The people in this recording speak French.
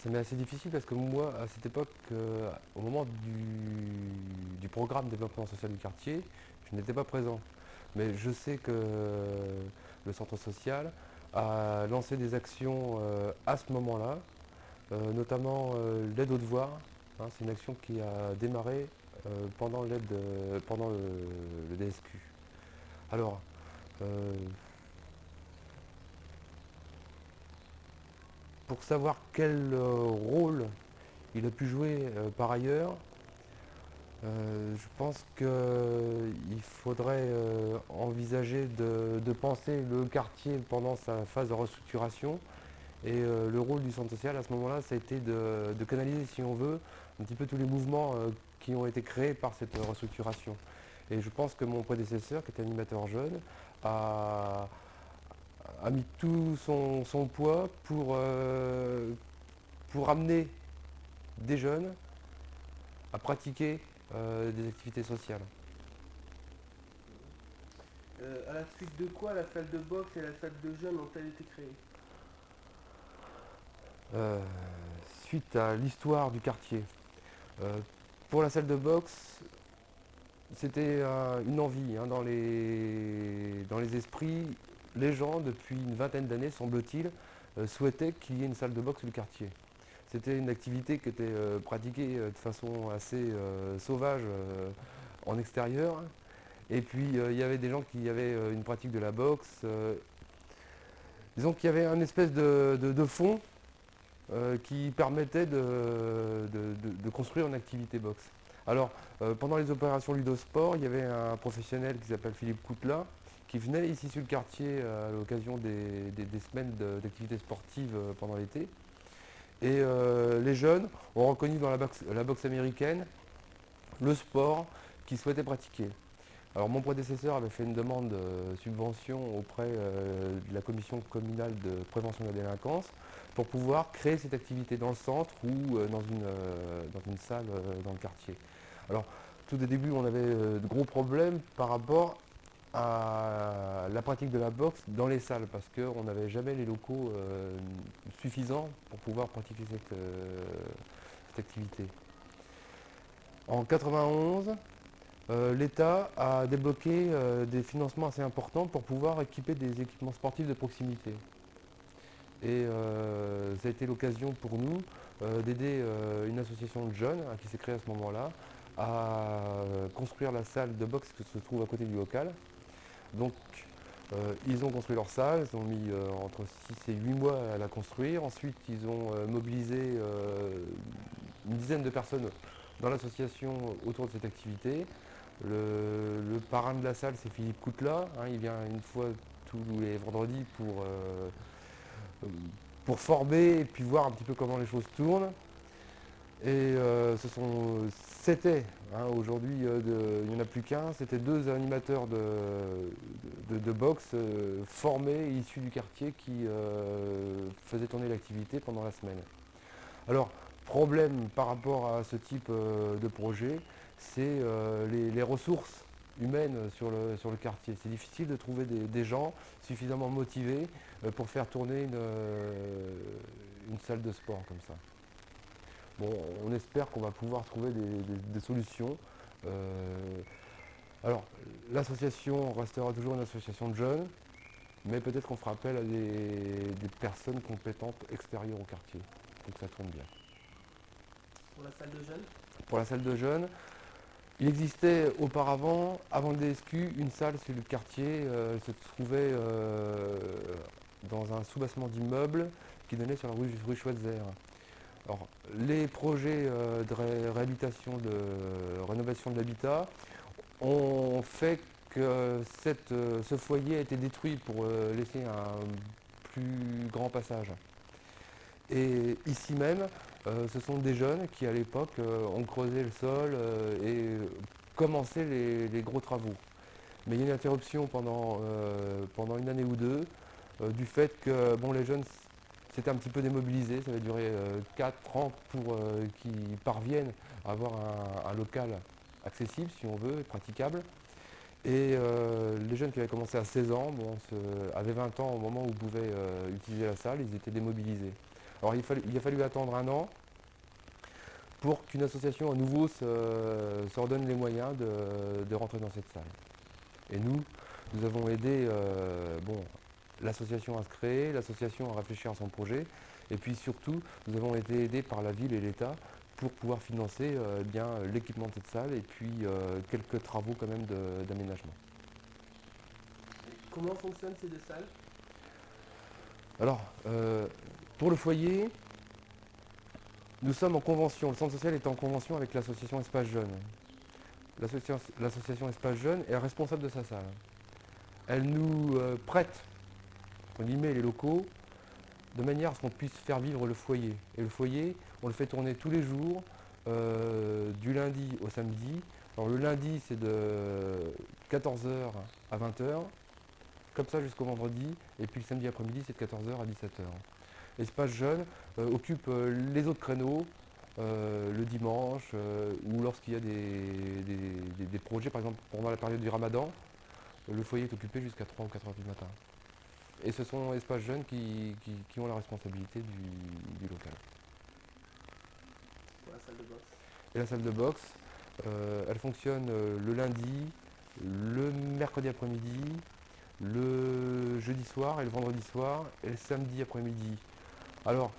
Ça m'est assez difficile parce que moi, à cette époque, au moment du programme développement social du quartier, je n'étais pas présent. Mais je sais que le centre social a lancé des actions à ce moment-là, notamment l'aide aux devoirs. Hein, c'est une action qui a démarré pendant le DSQ. Alors, euh, pour savoir quel rôle il a pu jouer par ailleurs, je pense qu'il faudrait envisager de penser le quartier pendant sa phase de restructuration. Et le rôle du centre social à ce moment-là, ça a été de canaliser, si on veut, un petit peu tous les mouvements qui ont été créés par cette restructuration. Et je pense que mon prédécesseur, qui était animateur jeune, a, a mis tout son poids pour amener des jeunes à pratiquer des activités sociales. À la suite de quoi la salle de boxe et la salle de jeunes ont-elles été créées? Euh, Suite à l'histoire du quartier. Euh, pour la salle de boxe, c'était une envie hein, dans les esprits. Les gens, depuis une vingtaine d'années, semble-t-il, souhaitaient qu'il y ait une salle de boxe du quartier. C'était une activité qui était pratiquée de façon assez sauvage en extérieur. Et puis il y avait des gens qui avaient une pratique de la boxe. Disons qu'il y avait un espèce de fond qui permettait de construire une activité boxe. Alors, pendant les opérations Ludosport, il y avait un professionnel qui s'appelle Philippe Coutela, qui venait ici sur le quartier à l'occasion des semaines d'activités sportives pendant l'été. Et les jeunes ont reconnu dans la boxe américaine le sport qu'ils souhaitaient pratiquer. Alors mon prédécesseur avait fait une demande de subvention auprès de la commission communale de prévention de la délinquance pour pouvoir créer cette activité dans le centre ou dans une salle dans le quartier. Alors tout au début on avait de gros problèmes par rapport à la pratique de la boxe dans les salles parce qu'on n'avait jamais les locaux suffisants pour pouvoir pratiquer cette activité. En 91, l'État a débloqué des financements assez importants pour pouvoir équiper des équipements sportifs de proximité. Et ça a été l'occasion pour nous d'aider une association de jeunes qui s'est créée à ce moment-là à construire la salle de boxe qui se trouve à côté du local. Donc ils ont construit leur salle, ils ont mis entre 6 et 8 mois à la construire. Ensuite ils ont mobilisé une dizaine de personnes dans l'association autour de cette activité. Le parrain de la salle, c'est Philippe Coutela. Hein, il vient une fois tous les vendredis pour former et puis voir un petit peu comment les choses tournent. Et c'était, hein, aujourd'hui il n'y en a plus qu'un, c'était deux animateurs de boxe formés, issus du quartier qui faisaient tourner l'activité pendant la semaine. Alors, problème par rapport à ce type de projet, c'est les ressources humaines sur le quartier. C'est difficile de trouver des gens suffisamment motivés pour faire tourner une salle de sport comme ça. Bon, on espère qu'on va pouvoir trouver des solutions. Alors, l'association restera toujours une association de jeunes, mais peut-être qu'on fera appel à des personnes compétentes extérieures au quartier pour que ça tourne bien. Pour la salle de jeunes? Pour la salle de jeunes, il existait auparavant, avant le DSQ, une salle sur le quartier. Elle se trouvait dans un sous-bassement d'immeubles qui donnait sur la rue Schweitzer. Alors, les projets de réhabilitation, de rénovation de l'habitat ont fait que ce foyer a été détruit pour laisser un plus grand passage. Et ici même, ce sont des jeunes qui à l'époque ont creusé le sol et commencé les gros travaux. Mais il y a une interruption pendant une année ou deux du fait que bon, les jeunes s'étaient un petit peu démobilisés. Ça va durer 4 ans pour qu'ils parviennent à avoir un local accessible, si on veut, et praticable. Et les jeunes qui avaient commencé à 16 ans avaient 20 ans au moment où ils pouvaient utiliser la salle, ils étaient démobilisés. Alors il a fallu attendre un an pour qu'une association à nouveau se redonne les moyens de rentrer dans cette salle. Et nous avons aidé l'association à se créer, l'association à réfléchir à son projet, et puis surtout, nous avons été aidés par la ville et l'État pour pouvoir financer l'équipement de cette salle et puis quelques travaux quand même d'aménagement. Comment fonctionnent ces deux salles? Alors, pour le foyer, nous sommes en convention, le centre social est en convention avec l'association Espace Jeune. L'association Espace Jeune est responsable de sa salle. Elle nous prête, entre guillemets, les locaux, de manière à ce qu'on puisse faire vivre le foyer. Et le foyer, on le fait tourner tous les jours, du lundi au samedi. Alors le lundi, c'est de 14 h à 20 h, comme ça jusqu'au vendredi. Et puis le samedi après-midi, c'est de 14 h à 17 h. Espace Jeune occupe les autres créneaux, le dimanche, ou lorsqu'il y a des projets, par exemple pendant la période du Ramadan, le foyer est occupé jusqu'à 3 ou 4 heures du matin. Et ce sont Espace Jeunes qui ont la responsabilité du local. Pour la salle de boxe. Et la salle de boxe, elle fonctionne le lundi, le mercredi après-midi, le jeudi soir et le vendredi soir et le samedi après-midi. Alors,